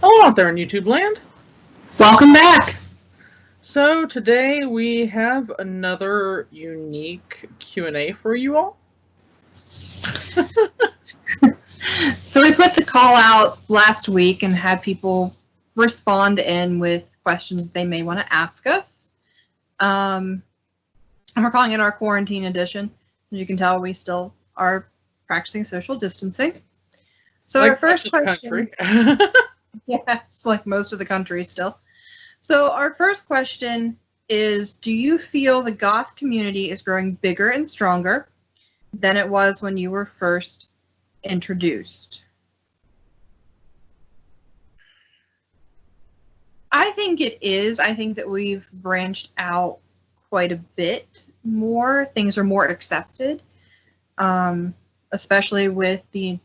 Hello out there in YouTube land. Welcome back. So today we have another unique Q&A for you all. So we put the call out last week and had people respond in with questions they may want to ask us. And we're calling it our quarantine edition. As you can tell, we still are practicing social distancing. So like our first question, yes, like most of the country still. So our first question is, do you feel the goth community is growing bigger and stronger than it was when you were first introduced? I think it is. I think that we've branched out quite a bit more. Things are more accepted, especially with the,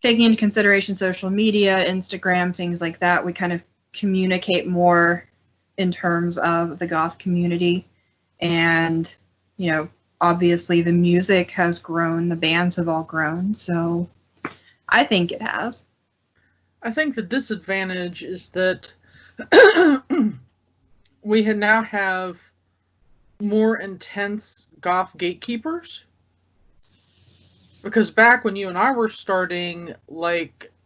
taking into consideration social media, Instagram, things like that. We kind of communicate more in terms of the goth community. And, obviously the music has grown, the bands have all grown. So I think it has. I think the disadvantage is that we now have more intense goth gatekeepers. Because back when you and I were starting,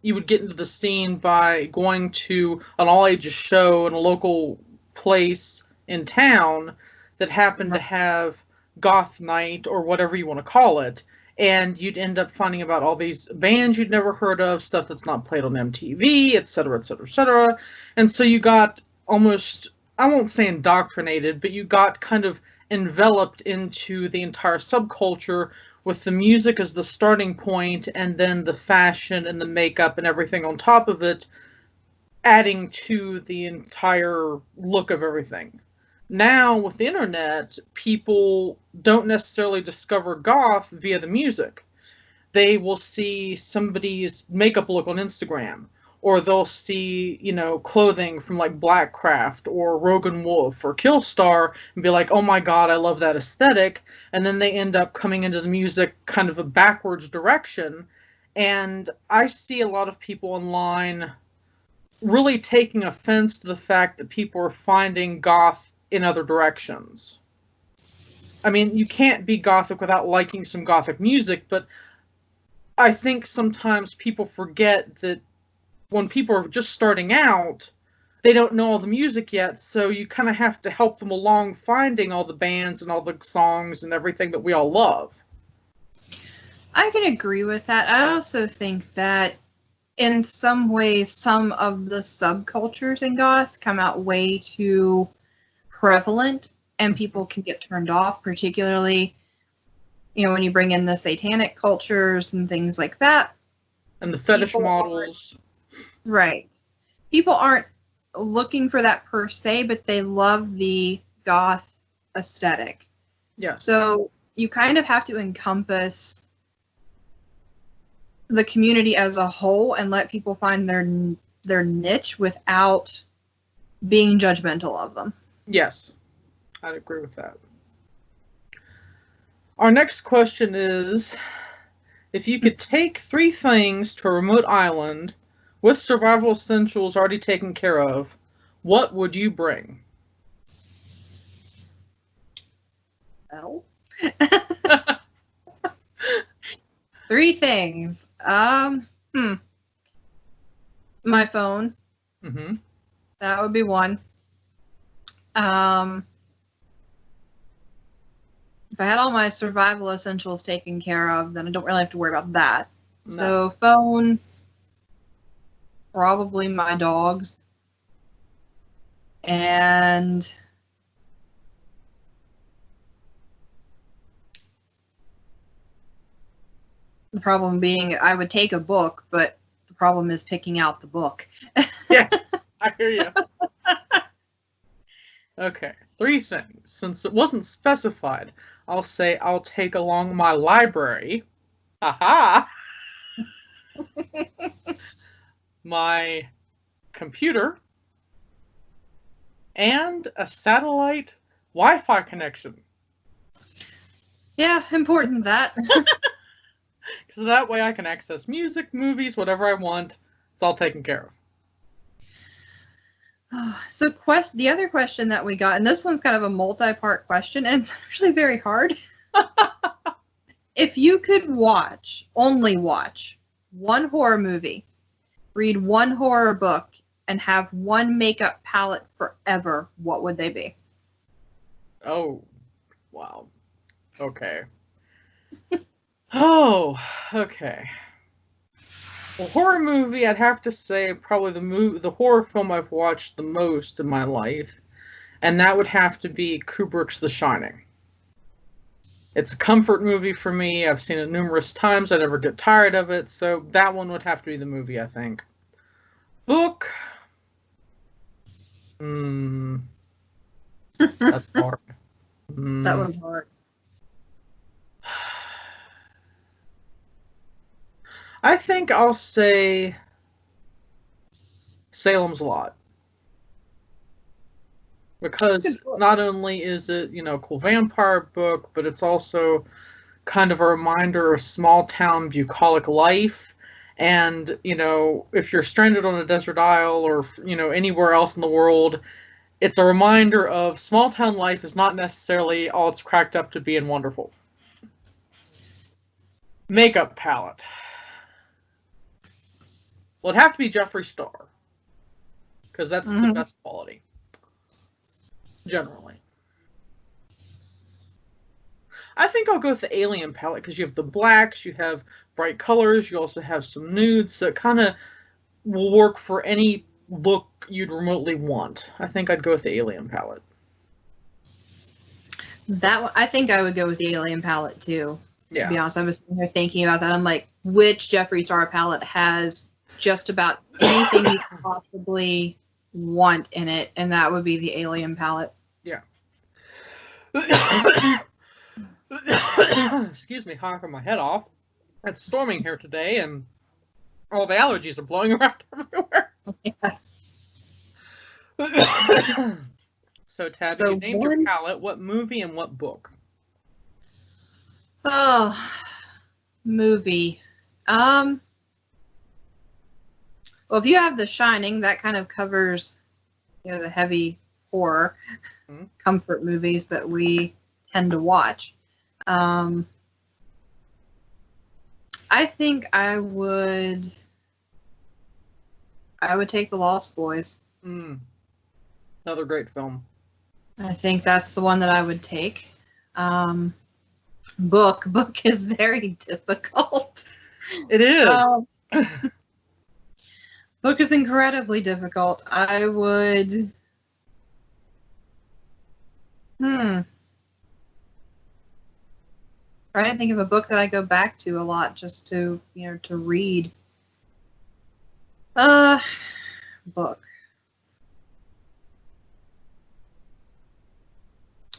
you would get into the scene by going to an all-ages show in a local place in town that happened to have goth night or whatever you want to call it. And you'd end up finding about all these bands you'd never heard of, stuff that's not played on MTV, etc., etc., etc. And so you got almost, I won't say indoctrinated, but you got kind of enveloped into the entire subculture with the music as the starting point and then the fashion and the makeup and everything on top of it, adding to the entire look of everything. Now, with the internet, people don't necessarily discover goth via the music. They will see somebody's makeup look on Instagram, or they'll see, clothing from like Blackcraft or Rogan Wolf or Killstar and be like, oh my god, I love that aesthetic. And then they end up coming into the music kind of a backwards direction. And I see a lot of people online really taking offense to the fact that people are finding goth in other directions. I mean, you can't be gothic without liking some gothic music, but I think sometimes people forget that when people are just starting out, they don't know all the music yet, so you kind of have to help them along finding all the bands and all the songs and everything that we all love. I can agree with that. I also think that in some ways, some of the subcultures in goth come out way too prevalent and people can get turned off, particularly, when you bring in the satanic cultures and things like that. And the fetish models. Right. People aren't looking for that per se, but they love the goth aesthetic. Yeah. So you kind of have to encompass the community as a whole and let people find their niche without being judgmental of them. Yes, I'd agree with that. Our next question is, if you could take 3 things to a remote island with survival essentials already taken care of, what would you bring? Well, 3 things. My phone. Mm-hmm. That would be one. If I had all my survival essentials taken care of, then I don't really have to worry about that. No. So phone, probably my dogs, and the problem being I would take a book, but the problem is picking out the book. Yeah, I hear you. Okay, 3 things. Since it wasn't specified, I'll say I'll take along my library. Aha! My computer. And a satellite Wi-Fi connection. Yeah, important that. So that way I can access music, movies, whatever I want, It's all taken care of. So the other question that we got, and this one's kind of a multi-part question, and it's actually very hard. If you could only watch one horror movie, read one horror book, and have one makeup palette forever, what would they be? Oh, wow. Okay. Oh, okay. Well, horror movie, I'd have to say probably the horror film I've watched the most in my life, and that would have to be Kubrick's The Shining. It's a comfort movie for me. I've seen it numerous times. I never get tired of it, so that one would have to be the movie, I think. Book? That's hard. That one's hard. I think I'll say Salem's Lot. Because not only is it, a cool vampire book, but it's also kind of a reminder of small town bucolic life. And, if you're stranded on a desert isle or, anywhere else in the world, it's a reminder of small town life is not necessarily all it's cracked up to be and wonderful. Makeup palette. Well, it'd have to be Jeffree Star. Because that's the best quality. Generally. I think I'll go with the Alien palette because you have the blacks, you have bright colors, you also have some nudes, so it kind of will work for any look you'd remotely want. I think I'd go with the Alien palette. I think I would go with the Alien palette too. Yeah. To be honest, I was sitting here thinking about that. I'm like, which Jeffree Star palette has just about anything you could possibly want in it, and that would be the Alien palette. Yeah. Excuse me, hawking my head off. It's storming here today, and all the allergies are blowing around everywhere. Yes. So, Tabby, you named your palette. What movie and what book? Oh, movie. Well, if you have The Shining, that kind of covers, the heavy horror comfort movies that we tend to watch. I think I would take The Lost Boys. Another great film. I think that's the one that I would take. Book is very difficult. It is. Book is incredibly difficult. I would. Trying to think of a book that I go back to a lot just to, to read. Book.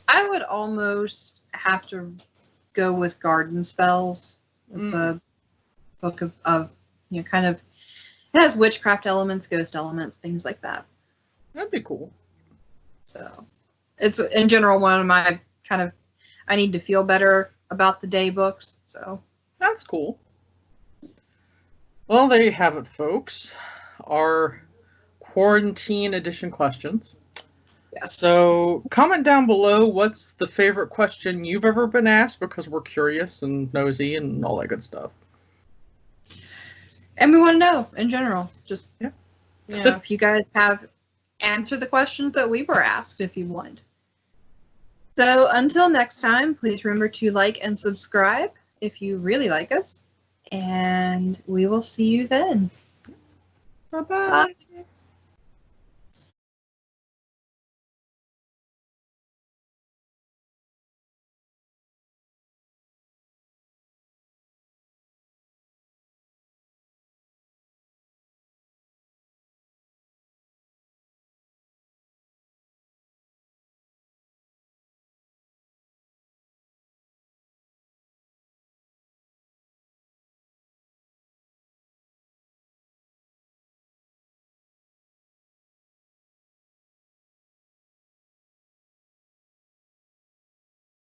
I would almost have to go with Garden Spells. The book of kind of, it has witchcraft elements, ghost elements, things like that. That'd be cool. So, it's in general one of my kind of, I need to feel better about the day books, so. That's cool. Well, there you have it, folks. Our quarantine edition questions. Yes. So, comment down below what's the favorite question you've ever been asked, because we're curious and nosy and all that good stuff. And we want to know, in general. Just, if you guys have answered the questions that we were asked, if you want. So, until next time, please remember to like and subscribe if you really like us. And we will see you then. Bye-bye. Bye.